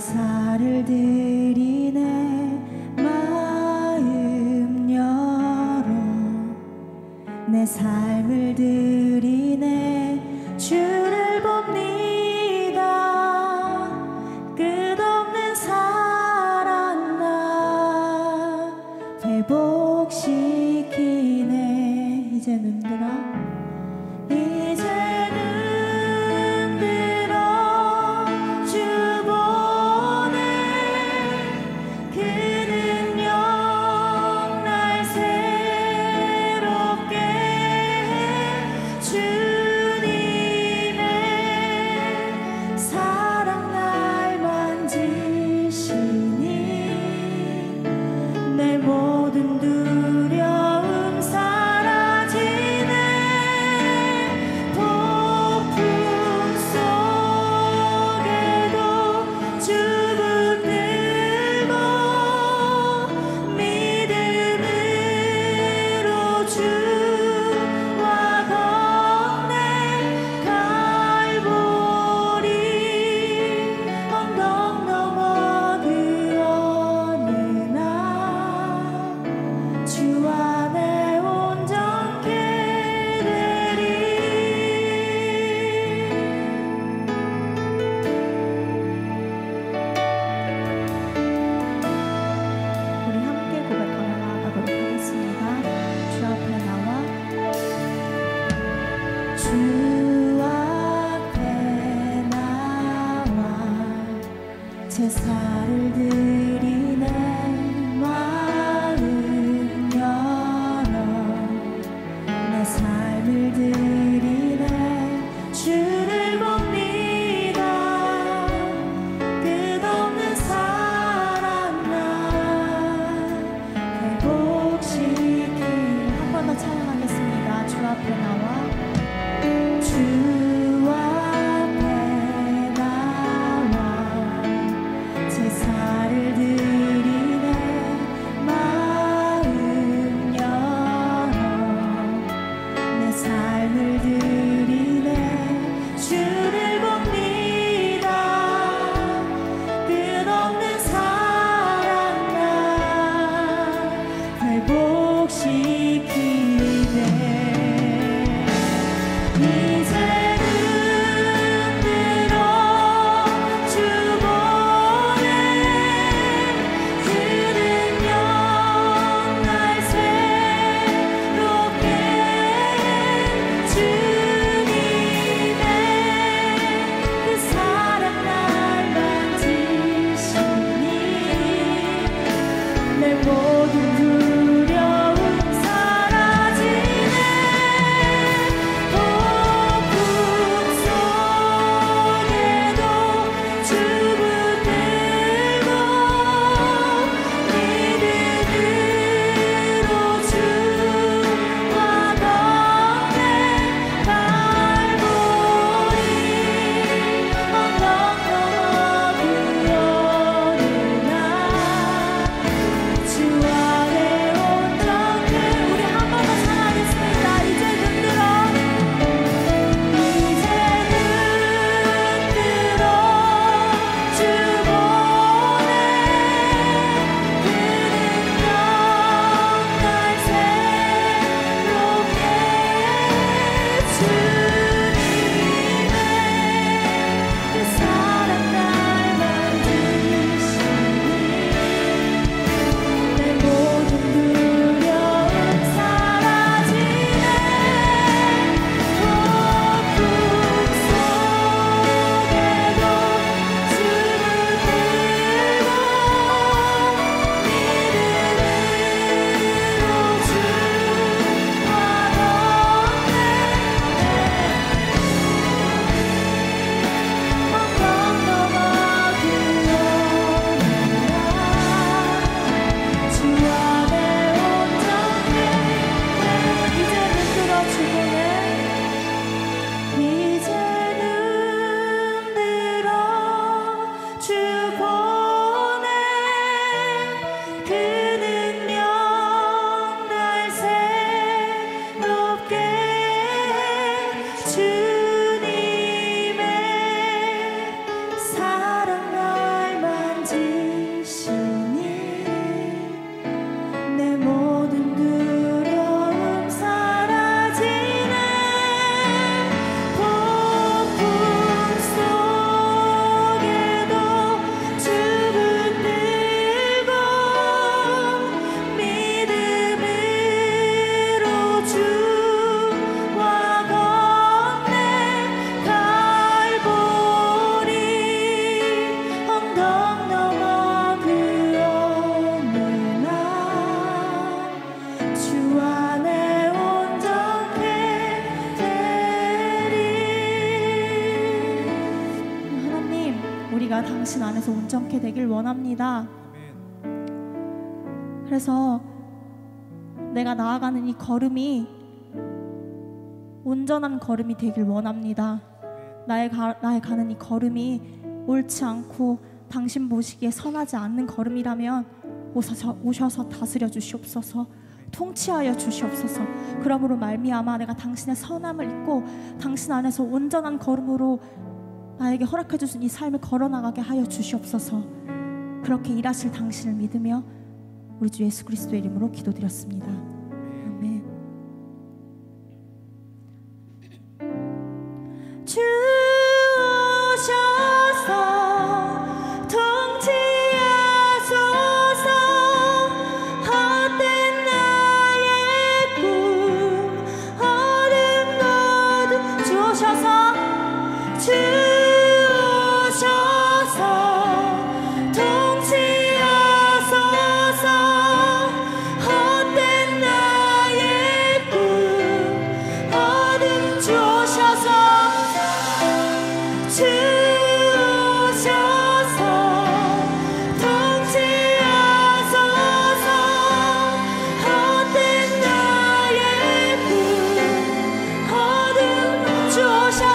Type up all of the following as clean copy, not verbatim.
제사를 드리네 마음 열어 내 삶을 드리네 주를 봅니다. 끝없는 사랑 나 회복시키네. 이제 눈 들어 제사를 드리네 마음 열어 내 삶을 드리네 주를 봅니다. 끝없는 사랑 나 회복시키. 한 번 더 찬양하겠습니다. 주 앞에 나와 제사를 드리네 마음 열어 내 삶을 드리네 주를 봅니다. 끝없는 사랑 나 회복시키네. 모든 두려움 사라지네. 우리가 당신 안에서 온전케 되길 원합니다. 그래서 내가 나아가는 이 걸음이 온전한 걸음이 되길 원합니다. 나의 가는 이 걸음이 옳지 않고 당신 보시기에 선하지 않는 걸음이라면 오셔서 다스려 주시옵소서. 통치하여 주시옵소서. 그러므로 말미암아 내가 당신의 선함을 잊고 당신 안에서 온전한 걸음으로 나에게 허락해 주신 이 삶을 걸어나가게 하여 주시옵소서. 그렇게 일하실 당신을 믿으며 우리 주 예수 그리스도의 이름으로 기도드렸습니다. 아멘. 주 오셔서 통치하소서. 헛된 나의 꿈 어둠 모두 주 오셔서 주 오셔서 통치하소서. 헛된 나의 꿈 어둠 주 오셔서 주 오셔서 통치하소서. 헛된 나의 꿈 어둠 주 오셔서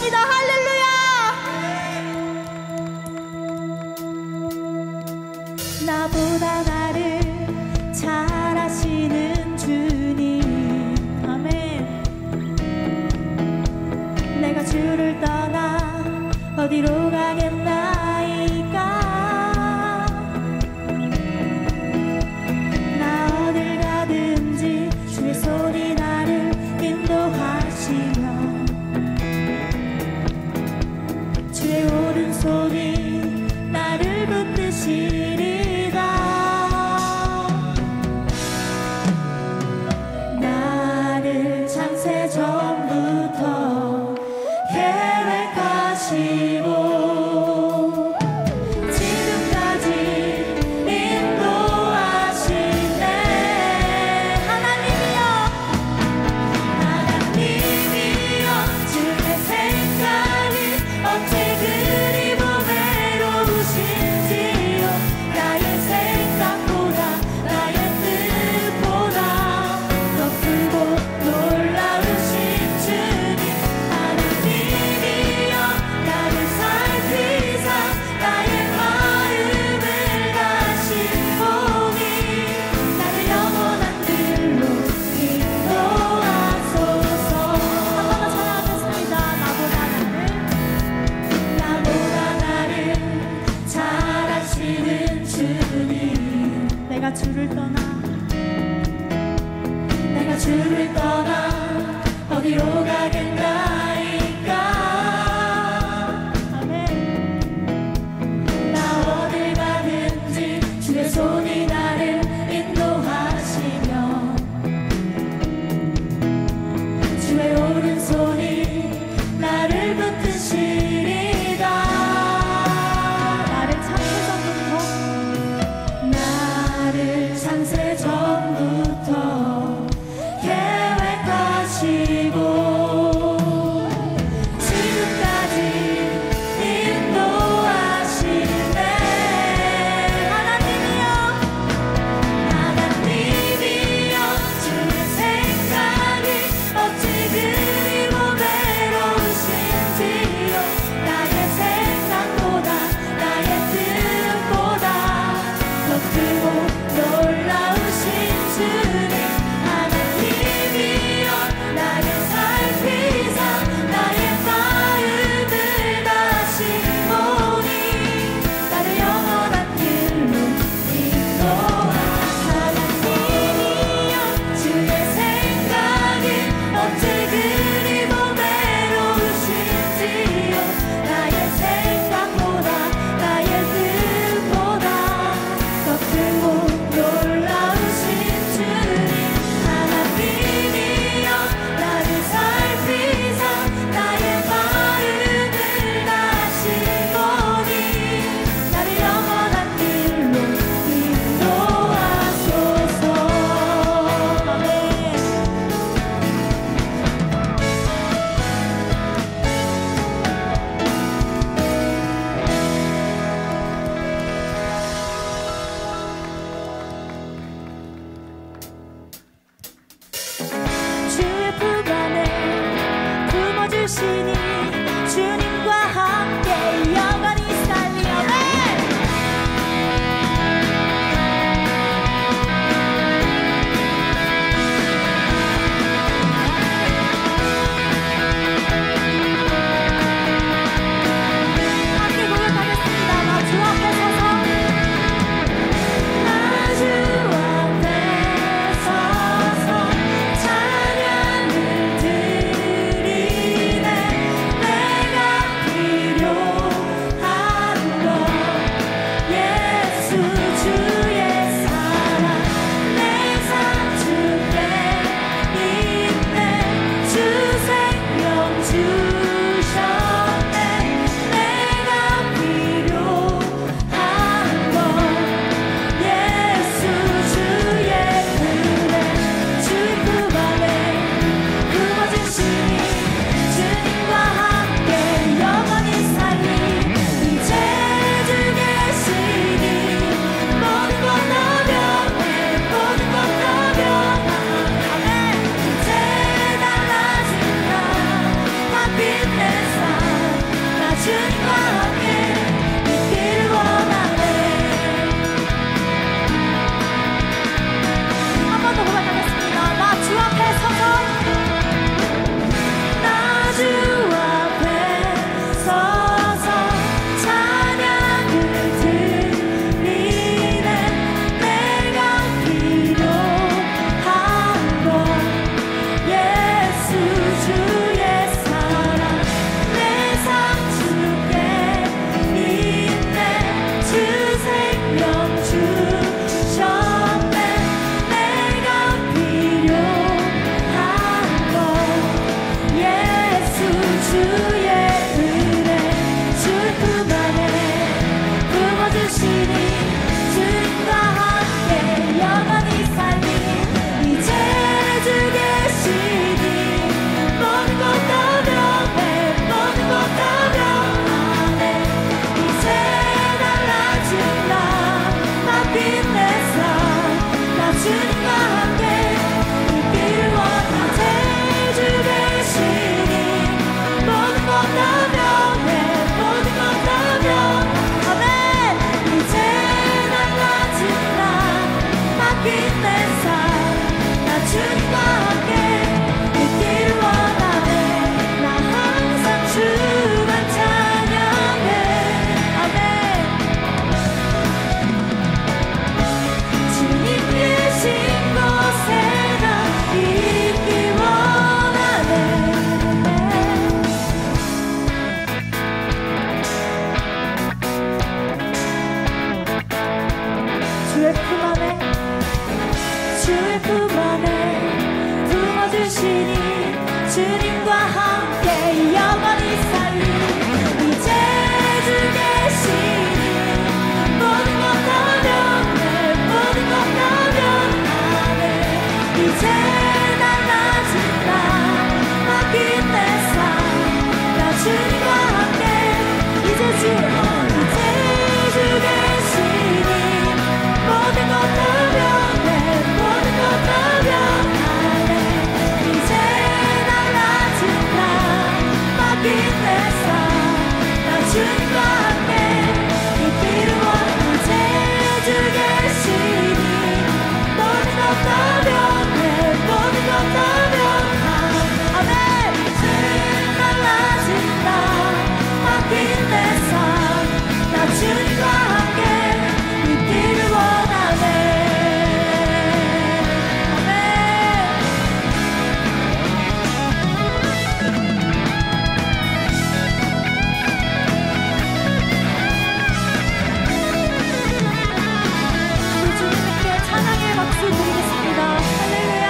감사합니다. 할렐루야. 나보다 나를 잘 아시는 주님, 아멘. 내가 주를 떠나 어디로 가겠나이까. 나 어딜 가든지 주의 손이 나를 인도하시며 주의 오른손이 나를 붙드시리다. 나를 창세 전부터 계획하시고 내가 주를 떠나 어디로 가겠나이까. 아멘. 나 어딜 가든지 주의 손이 나를 인도하시며 주의 오른손이 나를 붙드시리다. 나를 창세 전부터 계획하시고 주시니 주님과 함께 영원히 살리오네. 함께 고백하겠습니다. 나 주 앞에 서서 찬양을 드리네. 주님과 함께 영원히 살리 이제 주 계시니 모든 것 가볍네 모든 것 가볍네 이제 달라진다 맡긴 내 삶 나 주님과 함께 이제 주 계시니 모든 것 가볍네 모든 것 가볍네 이제 달라진다 맡긴 내 삶 나 주님과 함께 있기를 원해 이제 주 계시니 모든 것 가볍네 모든 것 가볍네 아멘 이제 달라진다 맡긴 내 삶 나 주님과 함께 있기를 원하네 아멘 우리 주님께 찬양의 박수 드리겠습니다 할렐루야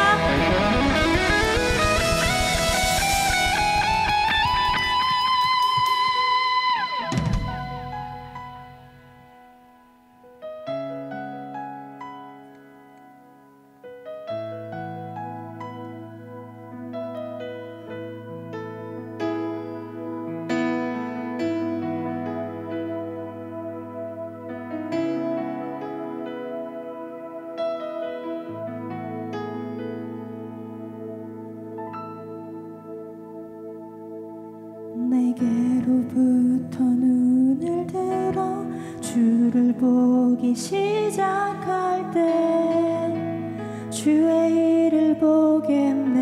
내게로부터 눈을 들어 주를 보기 시작할 때 주의 일을 보겠네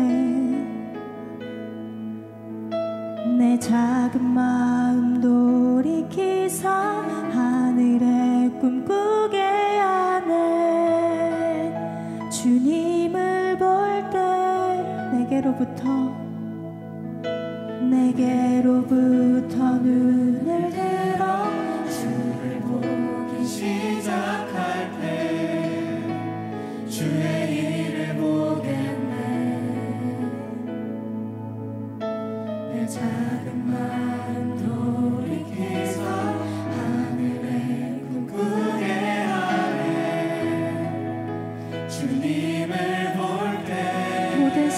내 작은 마음 돌이키사 하늘의 꿈 꾸게 하네 주님을 볼 때 내게로부터 눈을 들어 주를 보기 시작할 때 주의 일을 보겠네 내 작은 마음 돌이켜서 하늘의 꿈 꾸게 하네 주님을 볼 때 모든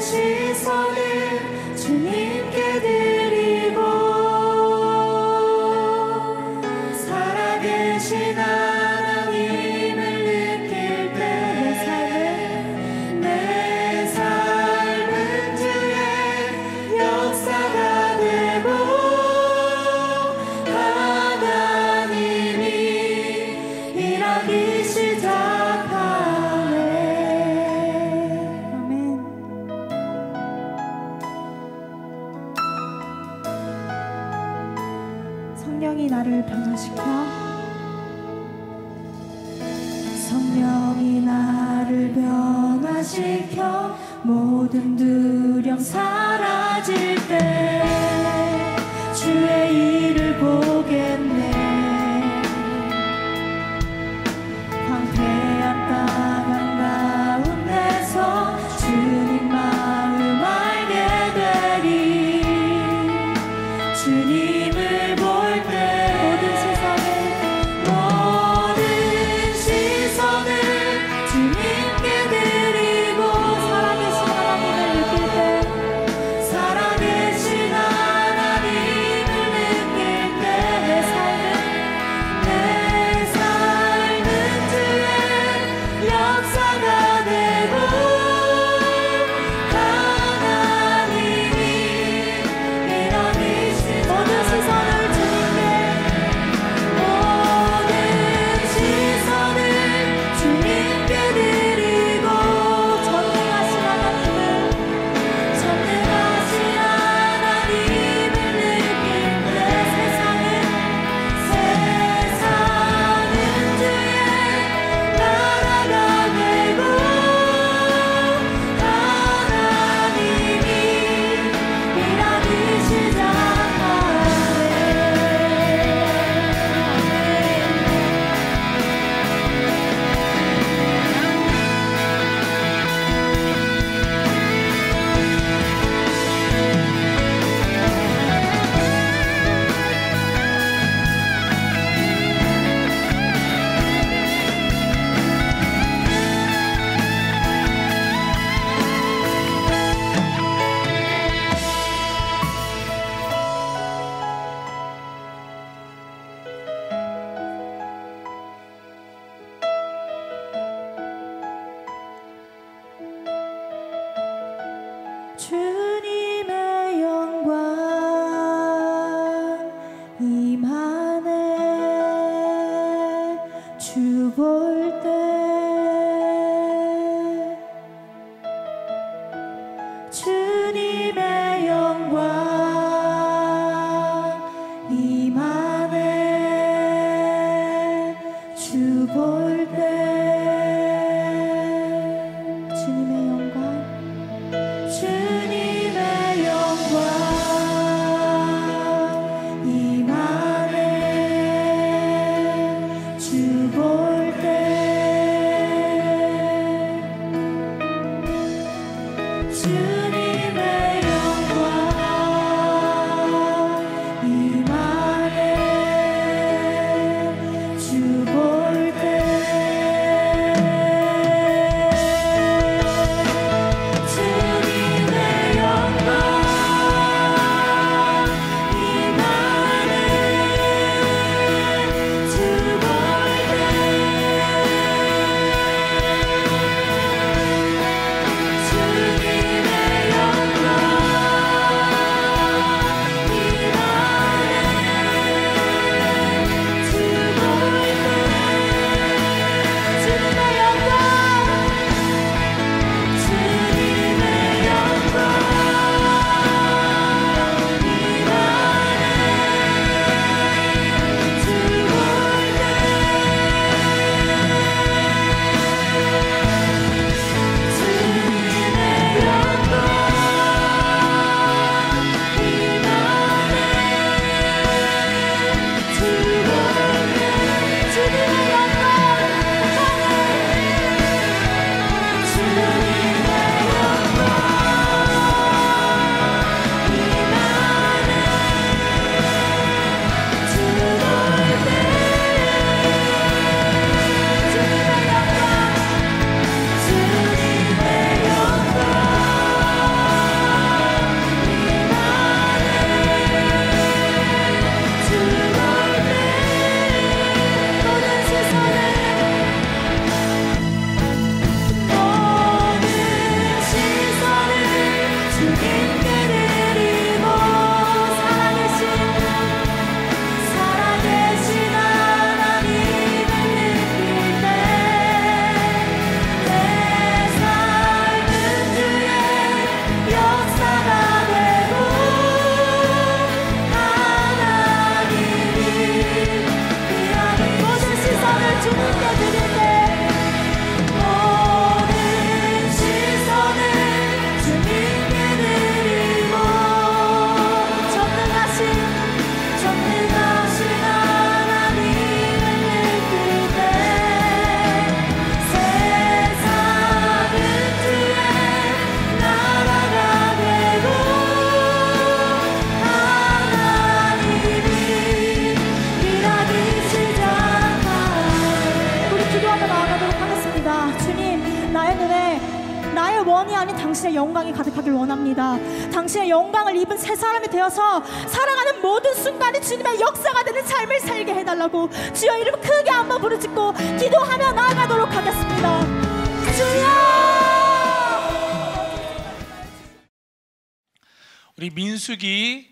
시선을 주님께 드리고 살아계신 하나님을 느낄 때 내 삶은 주의 역사가 되고 하나님이 일하기 시작하네 아멘 성령이 나를 변화시켜 성령이 나를 변화시켜 모든 두려움 사라질 때 주의 일을 보겠네 황폐한 땅 한가운데서 주님 마음 알게 되리 주님을 볼 때 모든 시선을 주님께 드리고 살아계신 하나님을 느낄 때 살아계신 하나님을 느낄 때 내 삶은 주 볼 때 주님의 영광 임하네. 주 볼 때 주님의 영광 임하네. 주 볼 때 주님의 영광 임하네. 주 볼 때 주님의 영광 임하네. 주 볼 때 주님의 영광 당신의 영광이 가득하길 원합니다. 당신의 영광을 입은 새 사람이 되어서 살아가는 모든 순간이 주님의 역사가 되는 삶을 살게 해달라고 주여 이름 크게 한번 부르짖고 기도하며 나아가도록 하겠습니다. 주여! 우리 민수기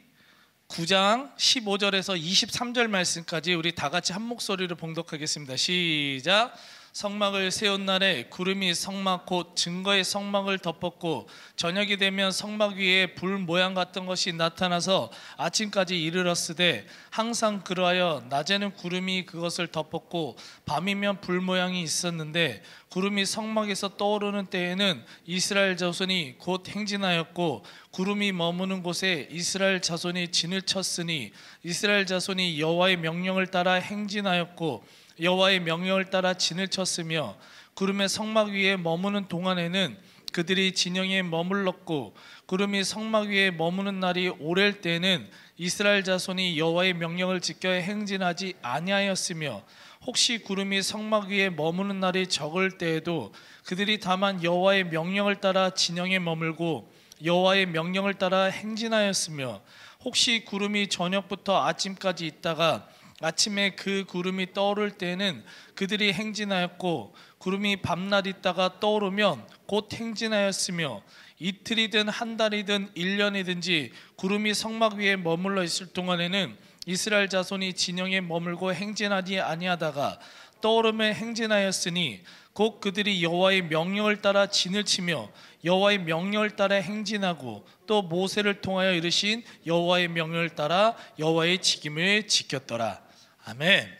9장 15절에서 23절 말씀까지 우리 다 같이 한 목소리로 봉독하겠습니다. 시작. 성막을 세운 날에 구름이 성막 곧 증거의 성막을 덮었고 저녁이 되면 성막 위에 불 모양 같은 것이 나타나서 아침까지 이르렀으되 항상 그러하여 낮에는 구름이 그것을 덮었고 밤이면 불 모양이 있었는데 구름이 성막에서 떠오르는 때에는 이스라엘 자손이 곧 행진하였고 구름이 머무는 곳에 이스라엘 자손이 진을 쳤으니 이스라엘 자손이 여호와의 명령을 따라 행진하였고 여호와의 명령을 따라 진을 쳤으며 구름의 성막 위에 머무는 동안에는 그들이 진영에 머물렀고 구름이 성막 위에 머무는 날이 오랠 때에는 이스라엘 자손이 여호와의 명령을 지켜 행진하지 아니하였으며 혹시 구름이 성막 위에 머무는 날이 적을 때에도 그들이 다만 여호와의 명령을 따라 진영에 머물고 여호와의 명령을 따라 행진하였으며 혹시 구름이 저녁부터 아침까지 있다가 아침에 그 구름이 떠오를 때에는 그들이 행진하였고 구름이 밤낮 있다가 떠오르면 곧 행진하였으며 이틀이든 한 달이든 1년이든지 구름이 성막 위에 머물러 있을 동안에는 이스라엘 자손이 진영에 머물고 행진하지 아니하다가 떠오름에 행진하였으니 곧 그들이 여호와의 명령을 따라 진을 치며 여호와의 명령을 따라 행진하고 또 모세를 통하여 이르신 여호와의 명령을 따라 여호와의 직임을 지켰더라. 아멘.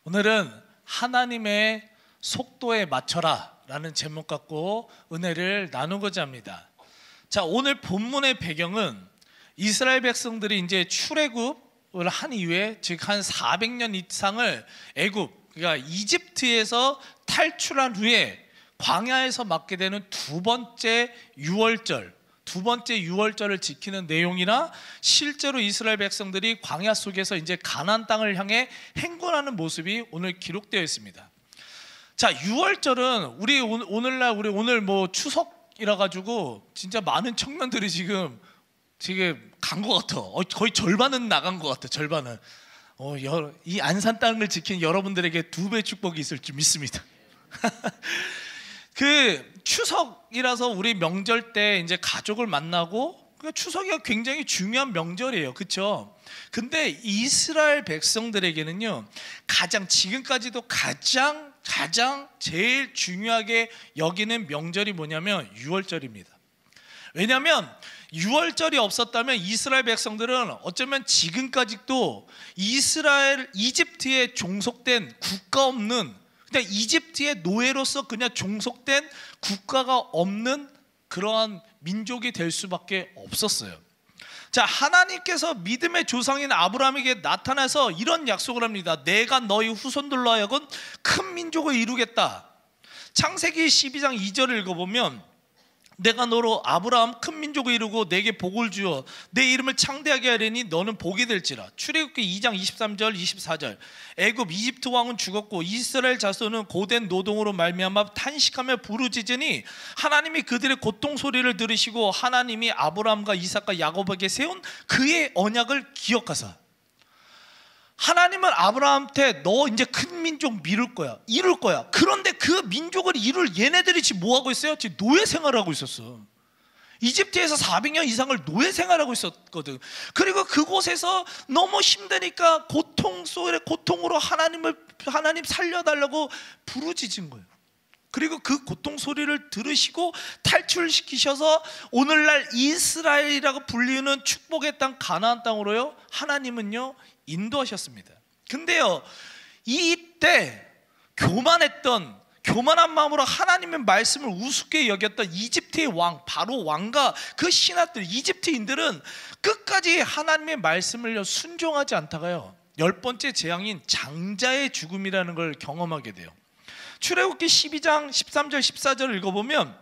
오늘은 하나님의 속도에 맞춰라 라는 제목 갖고 은혜를 나누고자 합니다. 자, 오늘 본문의 배경은 이스라엘 백성들이 이제 출애굽을 한 이후에, 즉 한 400년 이상을 애굽, 그러니까 이집트에서 탈출한 후에 광야에서 맞게 되는 두 번째 유월절을 지키는 내용이나 실제로 이스라엘 백성들이 광야 속에서 이제 가나안 땅을 향해 행군하는 모습이 오늘 기록되어 있습니다. 자, 유월절은 우리 오늘 뭐 추석이라 가지고 진짜 많은 청년들이 지금 간 것 같아. 거의 절반은 나간 것 같아. 절반은. 이 안산 땅을 지킨 여러분들에게 2배 축복이 있을 줄 믿습니다. 그 추석이라서 우리 명절 때 이제 가족을 만나고, 추석이 굉장히 중요한 명절이에요. 그렇죠? 근데 이스라엘 백성들에게는요, 지금까지도 가장 제일 중요하게 여기는 명절이 뭐냐면 유월절입니다. 왜냐하면 유월절이 없었다면 이스라엘 백성들은 어쩌면 지금까지도 이집트에 종속된 국가 없는, 그냥 이집트의 노예로서 그냥 종속된 국가가 없는 그러한 민족이 될 수밖에 없었어요. 자, 하나님께서 믿음의 조상인 아브라함에게 나타나서 이런 약속을 합니다. 내가 너희 후손들로 하여금 큰 민족을 이루겠다. 창세기 12장 2절을 읽어보면 내가 너로 아브라함 큰 민족을 이루고 내게 복을 주어 내 이름을 창대하게 하려니 너는 복이 될지라. 출애굽기 2장 23절 24절 애굽 이집트 왕은 죽었고 이스라엘 자손은 고된 노동으로 말미암아 탄식하며 부르짖으니 하나님이 그들의 고통 소리를 들으시고 하나님이 아브라함과 이삭과 야곱에게 세운 그의 언약을 기억하사. 하나님은 아브라함한테 너 이제 큰 민족 이룰 거야. 그런데 그 민족을 이룰 얘네들이 지금 뭐 하고 있어요? 지금 노예 생활하고 있었어. 이집트에서 400년 이상을 노예 생활하고 있었거든. 그리고 그곳에서 너무 힘드니까 고통으로 하나님 살려달라고 부르짖은 거예요. 그리고 그 고통 소리를 들으시고 탈출시키셔서 오늘날 이스라엘이라고 불리는 축복의 땅 가나안 땅으로요, 하나님은요 인도하셨습니다. 근데요, 이때 교만한 마음으로 하나님의 말씀을 우습게 여겼던 이집트의 왕, 바로 왕과 그 신하들, 이집트인들은 끝까지 하나님의 말씀을 순종하지 않다가요, 10번째 재앙인 장자의 죽음이라는 걸 경험하게 돼요. 출애굽기 12장 13절 14절을 읽어보면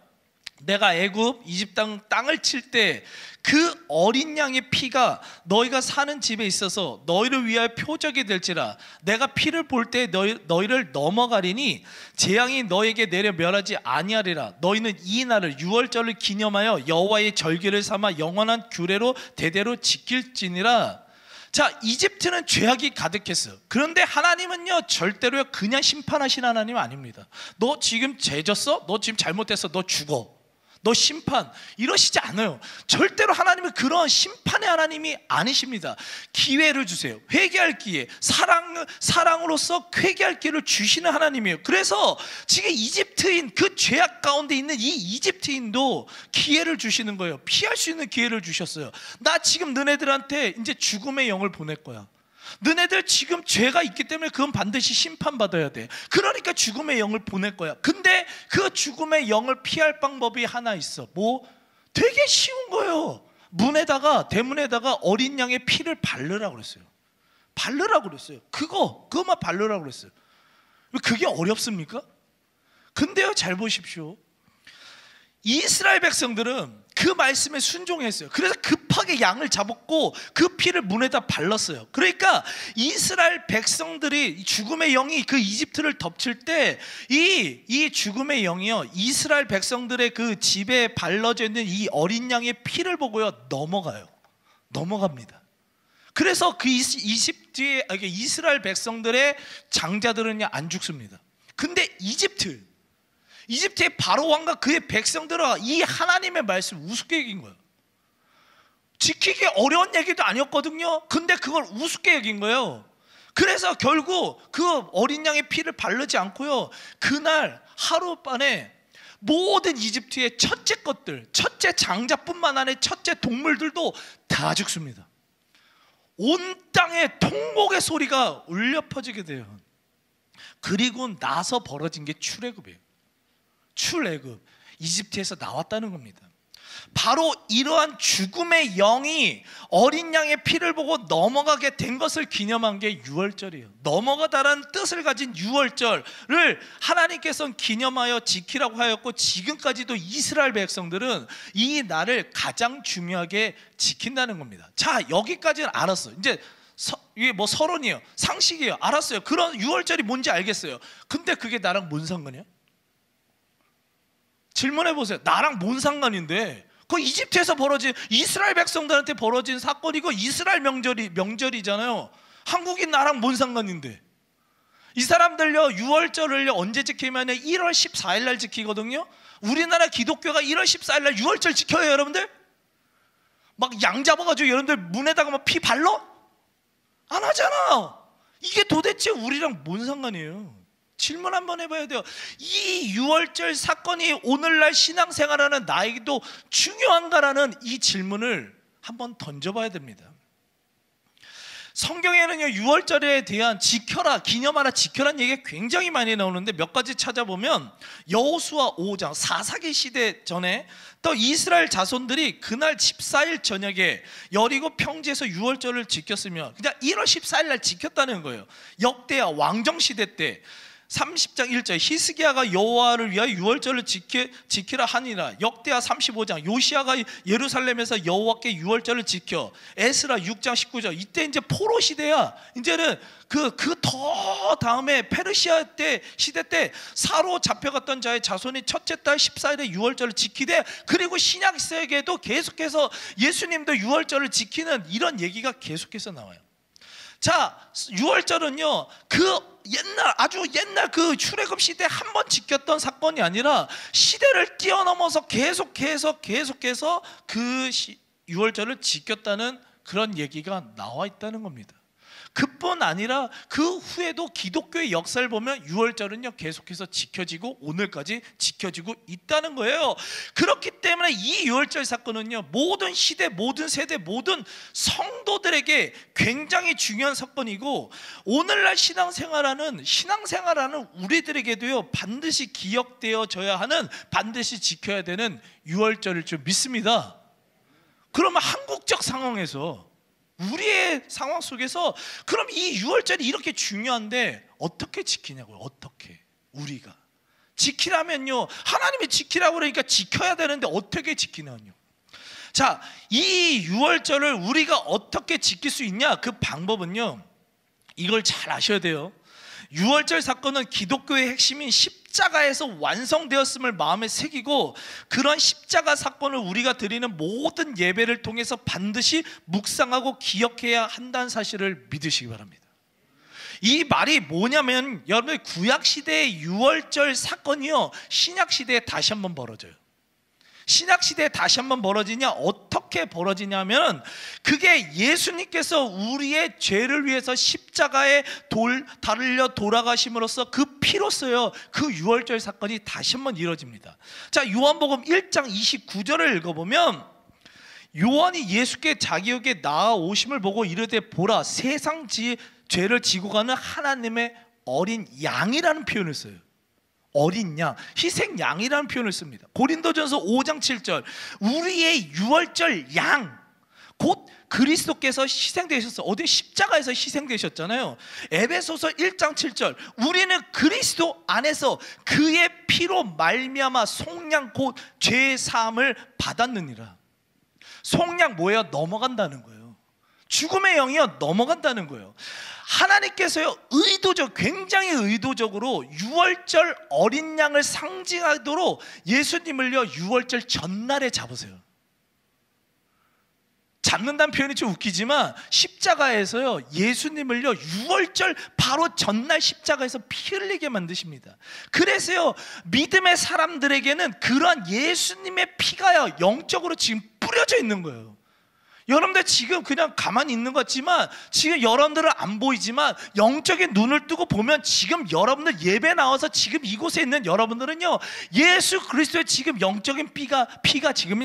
내가 애굽 이집트 땅을 칠 때 그 어린 양의 피가 너희가 사는 집에 있어서 너희를 위하여 표적이 될지라. 내가 피를 볼 때 너희를 넘어가리니 재앙이 너희에게 내려 멸하지 아니하리라. 너희는 이 날을 유월절을 기념하여 여호와의 절기를 삼아 영원한 규례로 대대로 지킬지니라. 자, 이집트는 죄악이 가득했어요. 그런데 하나님은요 절대로 그냥 심판하신 하나님 아닙니다. 너 지금 죄 졌어? 너 지금 잘못했어? 너 죽어. 너 심판 이러시지 않아요. 절대로 하나님은 그런 심판의 하나님이 아니십니다. 기회를 주세요. 회개할 기회, 사랑으로서 회개할 기회를 주시는 하나님이에요. 그래서 지금 이집트인, 그 죄악 가운데 있는 이 이집트인도 기회를 주시는 거예요. 피할 수 있는 기회를 주셨어요. 나 지금 너네들한테 이제 죽음의 영을 보낼 거야. 너네들 지금 죄가 있기 때문에 그건 반드시 심판받아야 돼. 그러니까 죽음의 영을 보낼 거야. 근데 그 죽음의 영을 피할 방법이 하나 있어. 뭐? 되게 쉬운 거예요. 대문에다가 어린 양의 피를 바르라고 그랬어요. 바르라고 그랬어요. 그거만 바르라고 그랬어요. 그게 어렵습니까? 근데요, 잘 보십시오. 이스라엘 백성들은 그 말씀에 순종했어요. 그래서 급하게 양을 잡았고 그 피를 문에다 발랐어요. 그러니까 이스라엘 백성들이 죽음의 영이 그 이집트를 덮칠 때 이 죽음의 영이요, 이스라엘 백성들의 그 집에 발라져 있는 이 어린 양의 피를 보고요 넘어갑니다. 그래서 그 이스라엘 백성들의 장자들은 안 죽습니다. 근데 이집트의 바로 왕과 그의 백성들은 이 하나님의 말씀 우습게 여긴 거예요. 지키기 어려운 얘기도 아니었거든요. 근데 그걸 우습게 여긴 거예요. 그래서 결국 그 어린 양의 피를 바르지 않고요, 그날 하룻밤에 모든 이집트의 첫째 것들, 첫째 장자뿐만 아니라 첫째 동물들도 다 죽습니다. 온 땅에 통곡의 소리가 울려 퍼지게 돼요. 그리고 나서 벌어진 게 출애굽이에요. 출애굽, 이집트에서 나왔다는 겁니다. 바로 이러한 죽음의 영이 어린 양의 피를 보고 넘어가게 된 것을 기념한 게 유월절이에요. 넘어가다라는 뜻을 가진 유월절을 하나님께서는 기념하여 지키라고 하였고, 지금까지도 이스라엘 백성들은 이 날을 가장 중요하게 지킨다는 겁니다. 자, 여기까지는 알았어. 이제 이게 뭐 서론이에요, 상식이에요. 알았어요. 그런 유월절이 뭔지 알겠어요. 근데 그게 나랑 뭔 상관이야? 질문해 보세요. 나랑 뭔 상관인데? 그 이집트에서 벌어진, 이스라엘 백성들한테 벌어진 사건이고 이스라엘 명절이잖아요. 한국인 나랑 뭔 상관인데? 이 사람들요, 유월절을요 언제 지키면 1월 14일 날 지키거든요. 우리나라 기독교가 1월 14일 날 유월절 지켜요, 여러분들? 막 양 잡아가지고 여러분들 문에다가 막 피 발라? 안 하잖아. 이게 도대체 우리랑 뭔 상관이에요? 질문 한번 해봐야 돼요. 이 유월절 사건이 오늘날 신앙생활하는 나에게도 중요한가라는 이 질문을 한번 던져봐야 됩니다. 성경에는요, 유월절에 대한 지켜라, 기념하라, 지켜라는 얘기가 굉장히 많이 나오는데, 몇 가지 찾아보면 여호수아 5장, 사사기 시대 전에 또 이스라엘 자손들이 그날 14일 저녁에 여리고 평지에서 유월절을 지켰으며 그냥 1월 14일 날 지켰다는 거예요. 역대야 왕정 시대 때 30장 1절, 히스기야가 여호와를 위하여 유월절을 지키라 하니라. 역대하 35장, 요시야가 예루살렘에서 여호와께 유월절을 지켜. 에스라 6장 19절. 이때 이제 포로 시대야. 이제는 그 더 다음에 페르시아 때 시대 때 사로 잡혀갔던 자의 자손이 첫째 달 14일에 유월절을 지키되, 그리고 신약 세계에도 계속해서 예수님도 유월절을 지키는 이런 얘기가 계속해서 나와요. 자, 유월절은요, 그 옛날, 아주 옛날 그 출애굽 시대 한 번 지켰던 사건이 아니라 시대를 뛰어넘어서 계속해서 그 유월절을 지켰다는 그런 얘기가 나와 있다는 겁니다. 그뿐 아니라 그 후에도 기독교의 역사를 보면 유월절은요 계속해서 지켜지고 오늘까지 지켜지고 있다는 거예요. 그렇기 때문에 이 유월절 사건은요, 모든 시대, 모든 세대, 모든 성도들에게 굉장히 중요한 사건이고, 오늘날 신앙생활하는 우리들에게도요 반드시 기억되어져야 하는, 반드시 지켜야 되는 유월절일 줄 믿습니다. 그러면 한국적 상황에서, 우리의 상황 속에서 그럼 이 유월절이 이렇게 중요한데 어떻게 지키냐고요? 어떻게? 우리가 지키라면요, 하나님이 지키라고 그러니까 지켜야 되는데 어떻게 지키냐요? 자, 이 유월절을 우리가 어떻게 지킬 수 있냐? 그 방법은요, 이걸 잘 아셔야 돼요. 유월절 사건은 기독교의 핵심인 십자가에서 완성되었음을 마음에 새기고, 그런 십자가 사건을 우리가 드리는 모든 예배를 통해서 반드시 묵상하고 기억해야 한다는 사실을 믿으시기 바랍니다. 이 말이 뭐냐면, 여러분, 구약시대의 유월절 사건이요 신약시대에 다시 한번 벌어져요. 신약시대에 다시 한번 벌어지냐? 어떻게 벌어지냐면, 그게 예수님께서 우리의 죄를 위해서 십자가에 달려 돌아가심으로써 그 피로써요 그 유월절 사건이 다시 한번 이루어집니다. 자, 요한복음 1장 29절을 읽어보면, 요한이 예수께 자기에게 나아오심을 보고 이르되 보라, 세상 죄를 지고 가는 하나님의 어린 양이라는 표현을 써요. 어린 양, 희생 양이라는 표현을 씁니다. 고린도전서 5장 7절, 우리의 유월절 양, 곧 그리스도께서 희생되셨어. 어디 십자가에서 희생되셨잖아요. 에베소서 1장 7절, 우리는 그리스도 안에서 그의 피로 말미암아 속량 곧 죄 사함을 받았느니라. 속량 뭐예요? 넘어간다는 거예요. 죽음의 영이요 넘어간다는 거예요. 하나님께서요 굉장히 의도적으로 유월절 어린 양을 상징하도록 예수님을요 유월절 전날에 잡으세요. 잡는다는 표현이 좀 웃기지만, 십자가에서요 예수님을요 유월절 바로 전날 십자가에서 피 흘리게 만드십니다. 그래서요 믿음의 사람들에게는 그러한 예수님의 피가요 영적으로 지금 뿌려져 있는 거예요. 여러분들 지금 그냥 가만히 있는 것 같지만 지금 여러분들은 안 보이지만 영적인 눈을 뜨고 보면 지금 여러분들 예배 나와서 지금 이곳에 있는 여러분들은요, 예수 그리스도의 지금 영적인 피가 지금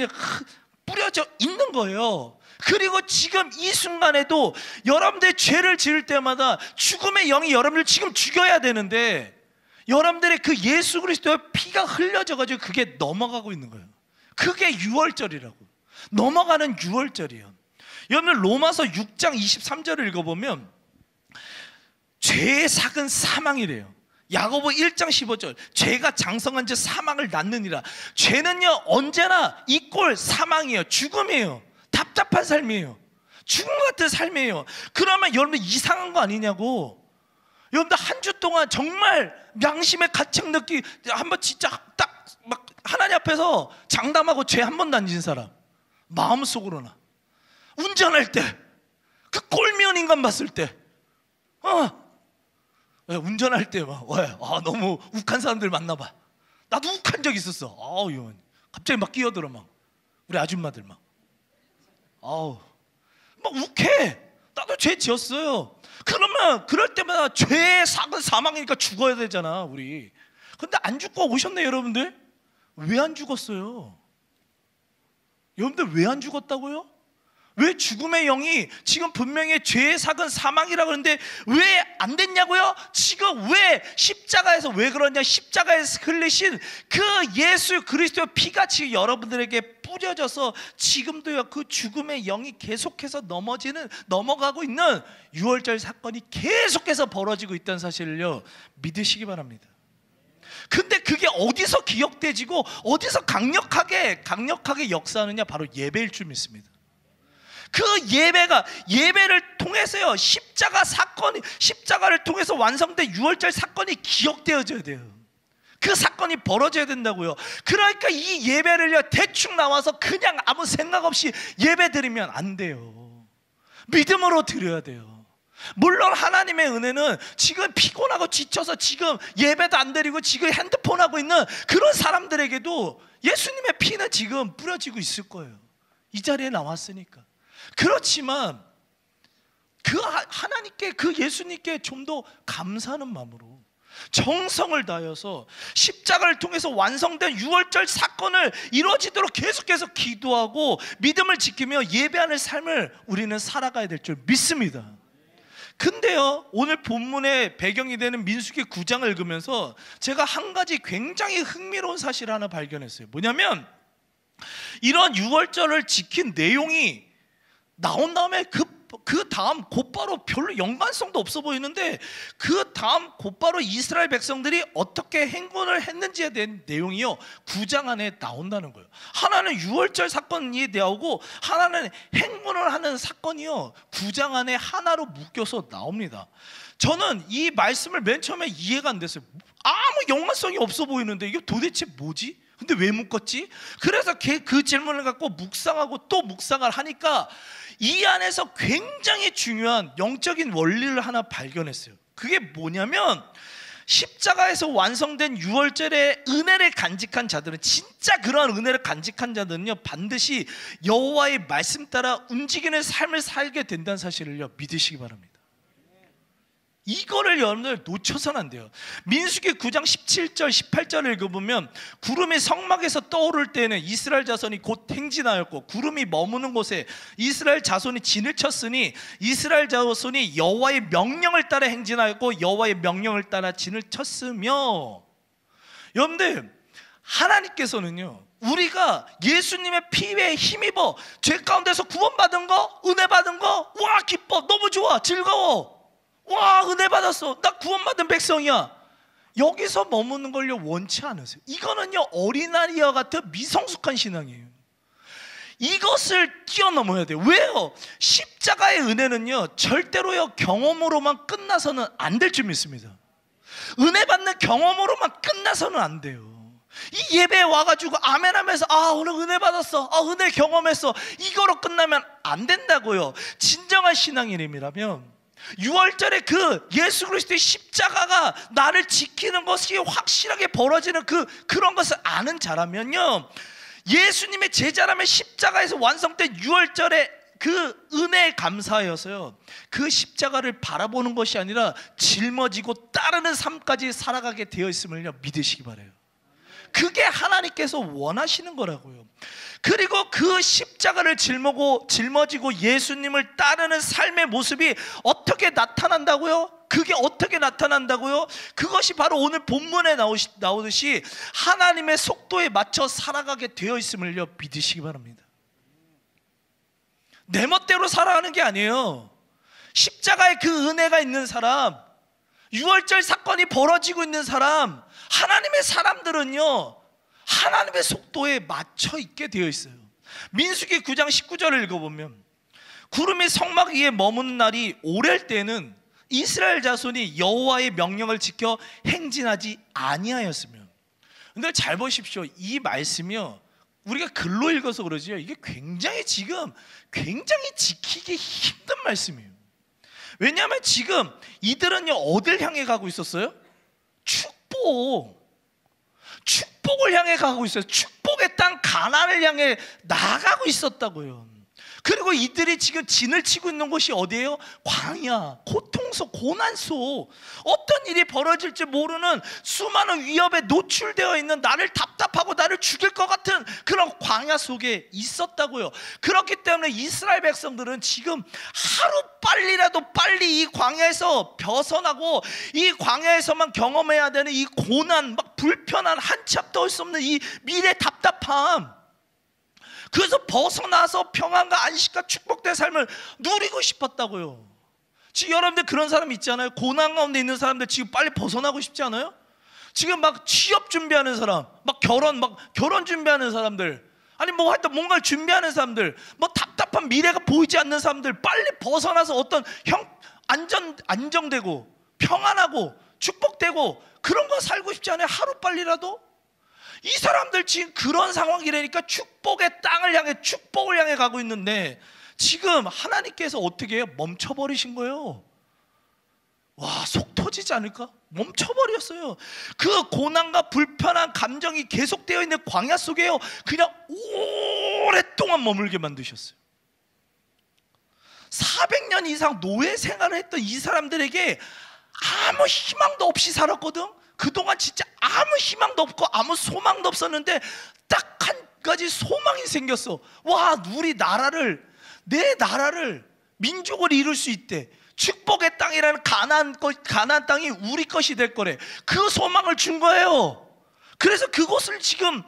뿌려져 있는 거예요. 그리고 지금 이 순간에도 여러분들의 죄를 지을 때마다 죽음의 영이 여러분들 지금 죽여야 되는데 여러분들의 그 예수 그리스도의 피가 흘려져 가지고 그게 넘어가고 있는 거예요. 그게 유월절이라고. 넘어가는 유월절이에요. 여러분 로마서 6장 23절을 읽어보면 죄의 삭은 사망이래요. 야고보 1장 15절 죄가 장성한 자 사망을 낳느니라. 죄는요 언제나 이꼴 사망이에요. 죽음이에요. 답답한 삶이에요. 죽음 같은 삶이에요. 그러면 여러분 이상한 거 아니냐고. 여러분들 한 주 동안 정말 양심의 가책 느끼 한번 진짜 딱 막 하나님 앞에서 장담하고 죄 한 번도 안 지은 사람 마음속으로나 운전할 때 그 꼴미운 인간 봤을 때 운전할 때 막 너무 욱한 사람들 만나봐. 나도 욱한 적 있었어. 갑자기 막 끼어들어 막 우리 아줌마들 막 욱해. 나도 죄 지었어요. 그러면 그럴 때마다 죄의 삭은 사망이니까 죽어야 되잖아 우리. 근데 안 죽고 오셨네 여러분들. 왜 안 죽었어요? 여러분들 왜 안 죽었다고요? 왜 죽음의 영이 지금 분명히 죄의 삭은 사망이라고 그러는데 왜 안 됐냐고요? 지금 왜 십자가에서 왜 그러냐? 십자가에서 흘리신 그 예수 그리스도의 피가 지금 여러분들에게 뿌려져서 지금도요 그 죽음의 영이 계속해서 넘어가고 있는 유월절 사건이 계속해서 벌어지고 있다는 사실을요 믿으시기 바랍니다. 근데 그게 어디서 기억되지고 어디서 강력하게 역사하느냐? 바로 예배일 줄 믿습니다. 그 예배를 통해서요 십자가를 통해서 완성된 유월절 사건이 기억되어져야 돼요. 그 사건이 벌어져야 된다고요. 그러니까 이 예배를요 대충 나와서 그냥 아무 생각 없이 예배 드리면 안 돼요. 믿음으로 드려야 돼요. 물론 하나님의 은혜는 지금 피곤하고 지쳐서 지금 예배도 안 드리고 지금 핸드폰 하고 있는 그런 사람들에게도 예수님의 피는 지금 뿌려지고 있을 거예요. 이 자리에 나왔으니까. 그렇지만 그 하나님께 그 예수님께 좀 더 감사하는 마음으로 정성을 다해서 십자가를 통해서 완성된 유월절 사건을 이루어지도록 계속해서 기도하고 믿음을 지키며 예배하는 삶을 우리는 살아가야 될 줄 믿습니다. 근데요 오늘 본문의 배경이 되는 민수기 9장을 읽으면서 제가 한 가지 굉장히 흥미로운 사실을 하나 발견했어요. 뭐냐면 이런 유월절을 지킨 내용이 나온 다음에 그 다음 곧바로 별로 연관성도 없어 보이는데 그 다음 곧바로 이스라엘 백성들이 어떻게 행군을 했는지에 대한 내용이요 9장 안에 나온다는 거예요. 하나는 유월절 사건이 나오고 하나는 행군을 하는 사건이요 9장 안에 하나로 묶여서 나옵니다. 저는 이 말씀을 맨 처음에 이해가 안 됐어요. 아무 연관성이 없어 보이는데 이게 도대체 뭐지? 근데 왜 묶었지? 그래서 그 질문을 갖고 묵상하고 또 묵상을 하니까 이 안에서 굉장히 중요한 영적인 원리를 하나 발견했어요. 그게 뭐냐면 십자가에서 완성된 유월절의 은혜를 간직한 자들은 진짜 그러한 은혜를 간직한 자들은요 반드시 여호와의 말씀 따라 움직이는 삶을 살게 된다는 사실을요 믿으시기 바랍니다. 이거를 여러분들 놓쳐서는 안 돼요. 민수기 9장 17절 18절을 읽어보면 구름이 성막에서 떠오를 때는 이스라엘 자손이 곧 행진하였고 구름이 머무는 곳에 이스라엘 자손이 진을 쳤으니 이스라엘 자손이 여호와의 명령을 따라 행진하였고 여호와의 명령을 따라 진을 쳤으며. 여러분들 하나님께서는요 우리가 예수님의 피에 힘입어 죄 가운데서 구원받은 거 은혜 받은 거 와 기뻐 너무 좋아 즐거워 와 은혜 받았어 나 구원받은 백성이야. 여기서 머무는 걸요 원치 않으세요. 이거는요 어린아이와 같은 미성숙한 신앙이에요. 이것을 뛰어넘어야 돼요. 왜요? 십자가의 은혜는요 절대로요 경험으로만 끝나서는 안 될 줄 믿습니다. 은혜 받는 경험으로만 끝나서는 안 돼요. 이 예배에 와가지고 아멘 하면서 오늘 은혜 받았어 은혜 경험했어 이거로 끝나면 안 된다고요. 진정한 신앙인이라면 유월절에 그 예수 그리스도의 십자가가 나를 지키는 것이 확실하게 벌어지는 그런 것을 아는 자라면요 예수님의 제자라면 십자가에서 완성된 유월절의 그 은혜에 감사하여서요, 그 십자가를 바라보는 것이 아니라 짊어지고 따르는 삶까지 살아가게 되어 있음을요 믿으시기 바라요. 그게 하나님께서 원하시는 거라고요. 그리고 그 십자가를 짊어지고 예수님을 따르는 삶의 모습이 어떻게 나타난다고요? 그게 어떻게 나타난다고요? 그것이 바로 오늘 본문에 나오듯이 하나님의 속도에 맞춰 살아가게 되어 있음을요 믿으시기 바랍니다. 내 멋대로 살아가는 게 아니에요. 십자가에 그 은혜가 있는 사람, 유월절 사건이 벌어지고 있는 사람, 하나님의 사람들은요 하나님의 속도에 맞춰 있게 되어 있어요. 민수기 9장 19절을 읽어보면, 구름이 성막 위에 머무는 날이 오랠 때는 이스라엘 자손이 여호와의 명령을 지켜 행진하지 아니하였으며. 근데 잘 보십시오. 이 말씀이요, 우리가 글로 읽어서 그러지요, 이게 굉장히 지키기 힘든 말씀이에요. 왜냐하면 지금 이들은요 어딜 향해 가고 있었어요? 축복을 향해 가고 있어요. 축복의 땅 가나안을 향해 나가고 있었다고요. 그리고 이들이 지금 진을 치고 있는 곳이 어디예요? 광야, 고통소, 고난소, 어떤 일이 벌어질지 모르는 수많은 위협에 노출되어 있는, 나를 답답하고 나를 죽일 것 같은 그런 광야 속에 있었다고요. 그렇기 때문에 이스라엘 백성들은 지금 하루빨리라도 빨리 이 광야에서 벗어나고 이 광야에서만 경험해야 되는 이 고난, 막 불편한, 한치 앞도 올 수 없는 이 미래 답답함, 그래서 벗어나서 평안과 안식과 축복된 삶을 누리고 싶었다고요. 지금 여러분들 그런 사람 있잖아요. 고난 가운데 있는 사람들 지금 빨리 벗어나고 싶지 않아요? 지금 막 취업 준비하는 사람, 막 결혼 준비하는 사람들, 아니 뭐 하여튼 뭔가를 준비하는 사람들, 뭐 답답한 미래가 보이지 않는 사람들, 빨리 벗어나서 어떤 안정되고 평안하고 축복되고 그런 거 살고 싶지 않아요? 하루빨리라도? 이 사람들 지금 그런 상황이라니까, 축복의 땅을 향해, 축복을 향해 가고 있는데 지금 하나님께서 어떻게 해요? 멈춰버리신 거예요. 와, 속 터지지 않을까? 멈춰버렸어요. 그 고난과 불편한 감정이 계속되어 있는 광야 속에요 그냥 오랫동안 머물게 만드셨어요. 400년 이상 노예 생활을 했던 이 사람들에게 아무 희망도 없이 살았거든. 그동안 진짜 아무 희망도 없고 아무 소망도 없었는데 딱 한 가지 소망이 생겼어. 와, 우리 나라를, 내 나라를, 민족을 이룰 수 있대. 축복의 땅이라는 가나안 땅이 우리 것이 될 거래. 그 소망을 준 거예요. 그래서 그곳을 지금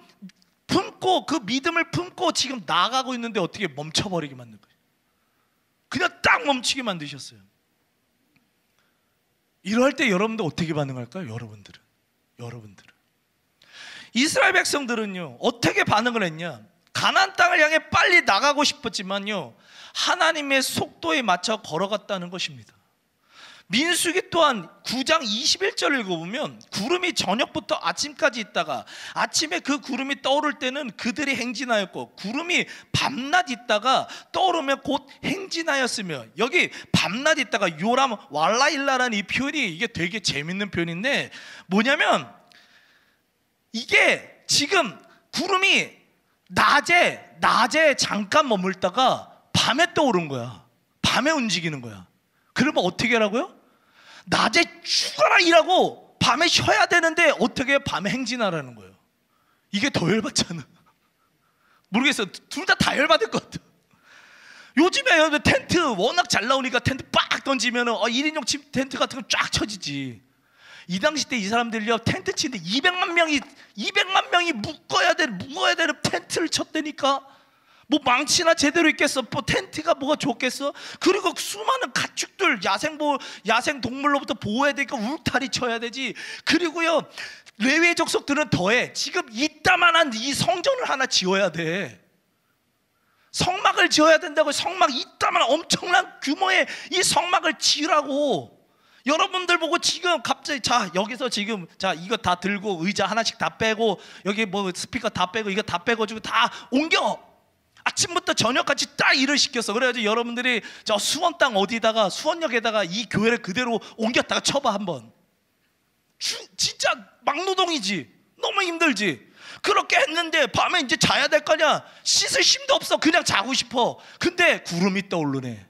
품고, 그 믿음을 품고 지금 나아가고 있는데 어떻게 멈춰버리게 만든 거예요? 그냥 딱 멈추게 만드셨어요. 이럴 때 여러분들 어떻게 반응할까요? 여러분들은 이스라엘 백성들은요 어떻게 반응을 했냐? 가나안 땅을 향해 빨리 나가고 싶었지만요 하나님의 속도에 맞춰 걸어갔다는 것입니다. 민수기 또한 9장 21절을 읽어보면, 구름이 저녁부터 아침까지 있다가 아침에 그 구름이 떠오를 때는 그들이 행진하였고, 구름이 밤낮 있다가 떠오르면 곧 행진하였으며. 여기 밤낮 있다가 요람 왈라일라라는 이 표현이, 이게 되게 재밌는 표현인데 뭐냐면, 이게 지금 구름이 낮에 잠깐 머물다가 밤에 떠오른 거야. 밤에 움직이는 거야. 그러면 어떻게 하라고요? 낮에 죽어라 일하고 밤에 쉬어야 되는데 어떻게 밤에 행진하라는 거예요. 이게 더 열받잖아. 모르겠어요. 둘 다 열받을 것 같아. 요즘에 텐트 워낙 잘 나오니까 텐트 빡 던지면 1인용 집 텐트 같은 거 쫙 쳐지지. 이 당시 때 이 사람들이요 텐트 치는데 200만 명이 묶어야 되는 텐트를 쳤다니까. 뭐 망치나 제대로 있겠어? 뭐 텐트가 뭐가 좋겠어? 그리고 수많은 가축들, 야생 동물로부터 보호해야 되니까 울타리 쳐야 되지. 그리고요 레위의 족속들은 더해. 지금 이따만한 이 성전을 하나 지어야 돼. 성막을 지어야 된다고. 성막 이따만 엄청난 규모의 이 성막을 지으라고. 여러분들 보고 지금 갑자기 여기서 지금 이거 다 들고 의자 하나씩 다 빼고 여기 뭐 스피커 다 빼고 이거 다 빼가지고 다 옮겨. 아침부터 저녁까지 딱 일을 시켰어. 그래가지고 여러분들이 저 수원 땅 어디다가 수원역에다가 이 교회를 그대로 옮겼다가 쳐봐 한번. 진짜 막노동이지. 너무 힘들지. 그렇게 했는데 밤에 이제 자야 될 거냐? 씻을 힘도 없어. 그냥 자고 싶어. 근데 구름이 떠오르네.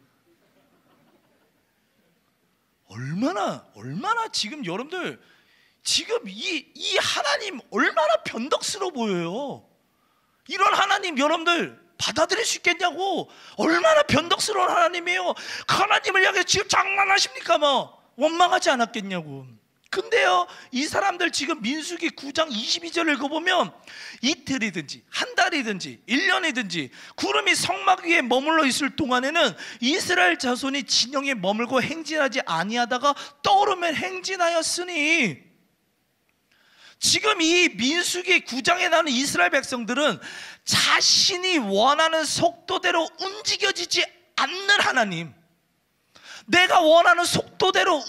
얼마나 지금 여러분들 지금 이 하나님 얼마나 변덕스러워 보여요. 이런 하나님 여러분들 받아들일 수 있겠냐고. 얼마나 변덕스러운 하나님이에요. 그 하나님을 향해 지금 장난하십니까? 뭐 원망하지 않았겠냐고. 근데요, 이 사람들 지금 민수기 9장 22절 읽어보면 이틀이든지 한 달이든지 1년이든지 구름이 성막 위에 머물러 있을 동안에는 이스라엘 자손이 진영에 머물고 행진하지 아니하다가 떠오르면 행진하였으니, 지금 이 민수기 9장에 나오는 이스라엘 백성들은 자신이 원하는 속도대로 움직여지지 않는 하나님, 내가 원하는 속도대로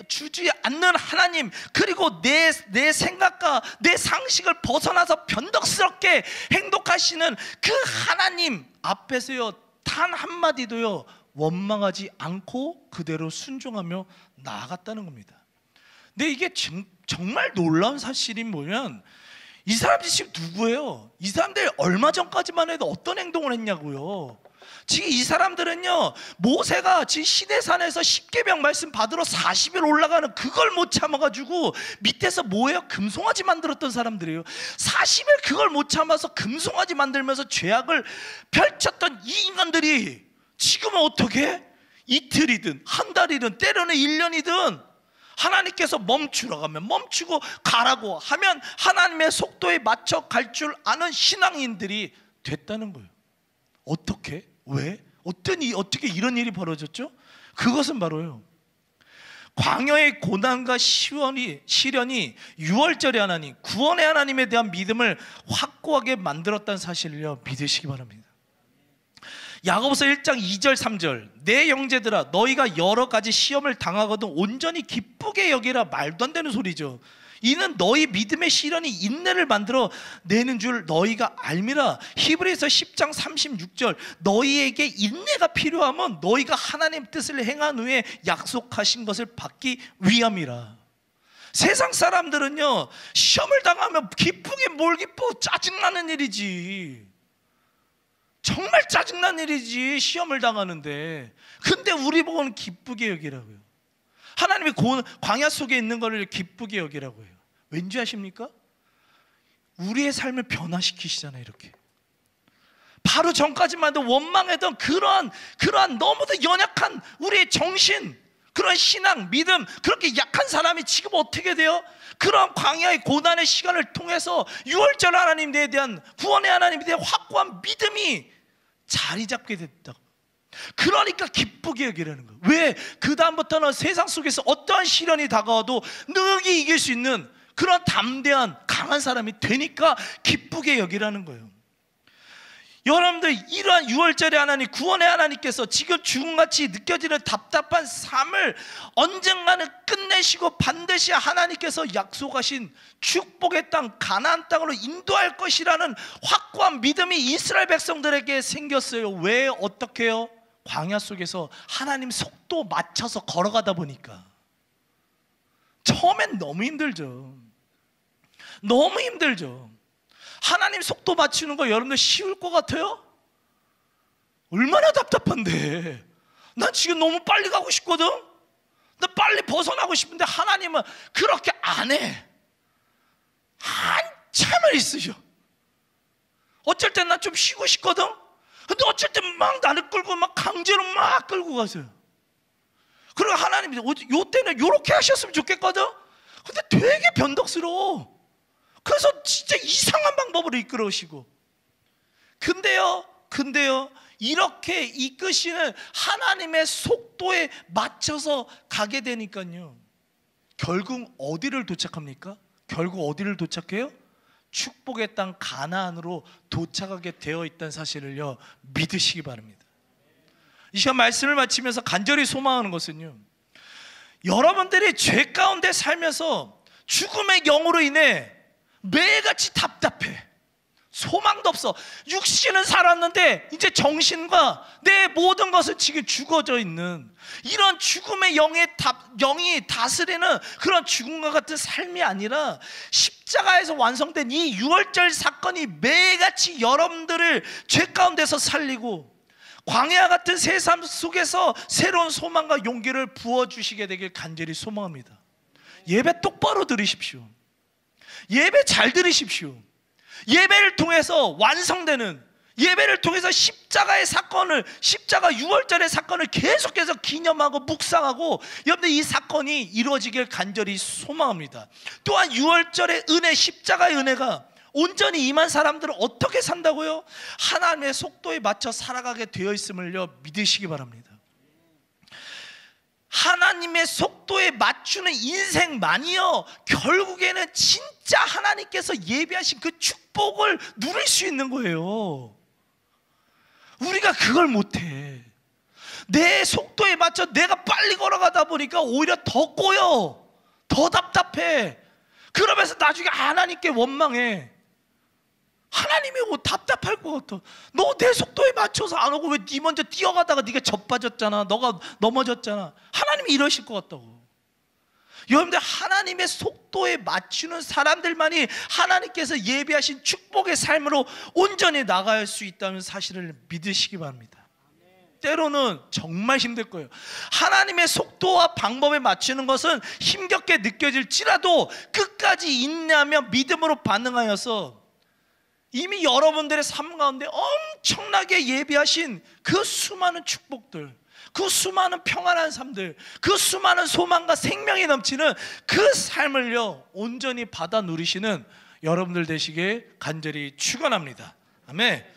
주지 않는 하나님, 그리고 내 생각과 내 상식을 벗어나서 변덕스럽게 행동하시는 그 하나님 앞에서요 단 한마디도요 원망하지 않고 그대로 순종하며 나아갔다는 겁니다. 근데 이게 정말 놀라운 사실이 뭐냐면, 이 사람들이 지금 누구예요? 이 사람들이 얼마 전까지만 해도 어떤 행동을 했냐고요. 지금 이 사람들은요, 모세가 지금 시내산에서 십계명 말씀 받으러 40일 올라가는 그걸 못 참아가지고 밑에서 뭐예요? 금송아지 만들었던 사람들이에요. 40일 그걸 못 참아서 금송아지 만들면서 죄악을 펼쳤던 이 인간들이 지금은 어떻게? 이틀이든 한 달이든 때로는 1년이든 하나님께서 멈추라고 하면 멈추고 가라고 하면 하나님의 속도에 맞춰 갈 줄 아는 신앙인들이 됐다는 거예요. 어떻게? 왜? 어떻게 이런 일이 벌어졌죠? 그것은 바로요, 광야의 고난과 시련이 유월절의 하나님, 구원의 하나님에 대한 믿음을 확고하게 만들었다는 사실을요 믿으시기 바랍니다. 야고보서 1장 2절 3절, 내 형제들아 너희가 여러 가지 시험을 당하거든 온전히 기쁘게 여기라. 말도 안 되는 소리죠. 이는 너희 믿음의 시련이 인내를 만들어 내는 줄 너희가 알미라. 히브리서 10장 36절, 너희에게 인내가 필요하면 너희가 하나님 뜻을 행한 후에 약속하신 것을 받기 위함이라. 세상 사람들은요 시험을 당하면 기쁘게 뭘 기뻐? 짜증나는 일이지. 정말 짜증난 일이지 시험을 당하는데. 근데 우리 보고는 기쁘게 여기라고요. 하나님이 광야 속에 있는 것을 기쁘게 여기라고 해요. 왠지 아십니까? 우리의 삶을 변화시키시잖아요. 이렇게 바로 전까지만 해도 원망했던 그러한 너무도 연약한 우리의 정신, 그런 신앙, 믿음, 그렇게 약한 사람이 지금 어떻게 돼요? 그런 광야의 고난의 시간을 통해서 유월절 하나님에 대한, 구원의 하나님에 대한 확고한 믿음이 자리 잡게 됐다. 그러니까 기쁘게 여기라는 거예요. 왜? 그 다음부터는 세상 속에서 어떠한 시련이 다가와도 능히 이길 수 있는 그런 담대한 강한 사람이 되니까 기쁘게 여기라는 거예요. 여러분들, 이러한 유월절의 하나님, 구원의 하나님께서 지금 죽음같이 느껴지는 답답한 삶을 언젠가는 끝내시고 반드시 하나님께서 약속하신 축복의 땅 가나안 땅으로 인도할 것이라는 확고한 믿음이 이스라엘 백성들에게 생겼어요. 왜? 어떻게 해요? 광야 속에서 하나님 속도 맞춰서 걸어가다 보니까. 처음엔 너무 힘들죠. 너무 힘들죠. 하나님 속도 맞추는 거 여러분들 쉬울 것 같아요? 얼마나 답답한데. 난 지금 너무 빨리 가고 싶거든. 나 빨리 벗어나고 싶은데 하나님은 그렇게 안 해. 한참을 있으셔. 어쩔 땐 난 좀 쉬고 싶거든. 근데 어쩔 땐 막 나를 끌고 막 강제로 막 끌고 가세요. 그리고 하나님이 요때는 요렇게 하셨으면 좋겠거든. 근데 되게 변덕스러워. 그래서 진짜 이상한 방법으로 이끌어오시고. 근데요 이렇게 이끄시는 하나님의 속도에 맞춰서 가게 되니까요, 결국 어디를 도착합니까? 결국 어디를 도착해요? 축복의 땅 가나안으로 도착하게 되어 있다는 사실을요 믿으시기 바랍니다. 이 시간 말씀을 마치면서 간절히 소망하는 것은요, 여러분들이 죄 가운데 살면서 죽음의 영으로 인해 매일같이 답답해, 소망도 없어. 육신은 살았는데 이제 정신과 내 모든 것은 지금 죽어져 있는 이런 죽음의 영이 다스리는 그런 죽음과 같은 삶이 아니라 십자가에서 완성된 이 유월절 사건이 매일같이 여러분들을 죄 가운데서 살리고 광야 같은 새 삶 속에서 새로운 소망과 용기를 부어주시게 되길 간절히 소망합니다. 예배 똑바로 들으십시오. 예배 잘 들으십시오. 예배를 통해서 완성되는, 예배를 통해서 십자가의 사건을, 십자가 유월절의 사건을 계속해서 기념하고 묵상하고 여러분들 이 사건이 이루어지길 간절히 소망합니다. 또한 유월절의 은혜, 십자가의 은혜가 온전히 임한 사람들은 어떻게 산다고요? 하나님의 속도에 맞춰 살아가게 되어 있음을요 믿으시기 바랍니다. 하나님의 속도에 맞추는 인생만이요 결국에는 진짜 하나님께서 예비하신 그 축복을 누릴 수 있는 거예요. 우리가 그걸 못해. 내 속도에 맞춰 내가 빨리 걸어가다 보니까 오히려 더 꼬여, 더 답답해. 그러면서 나중에 하나님께 원망해. 하나님이 뭐 답답할 것 같아. 너 내 속도에 맞춰서 안 오고 왜 네 먼저 뛰어가다가 네가 젖빠졌잖아, 너가 넘어졌잖아. 하나님이 이러실 것 같다고. 여러분들, 하나님의 속도에 맞추는 사람들만이 하나님께서 예비하신 축복의 삶으로 온전히 나갈 수 있다는 사실을 믿으시기 바랍니다. 때로는 정말 힘들 거예요. 하나님의 속도와 방법에 맞추는 것은 힘겹게 느껴질지라도 끝까지 인내하며 믿음으로 반응하여서 이미 여러분들의 삶 가운데 엄청나게 예비하신 그 수많은 축복들, 그 수많은 평안한 삶들, 그 수많은 소망과 생명이 넘치는 그 삶을요 온전히 받아 누리시는 여러분들 되시길 간절히 축원합니다. 아멘.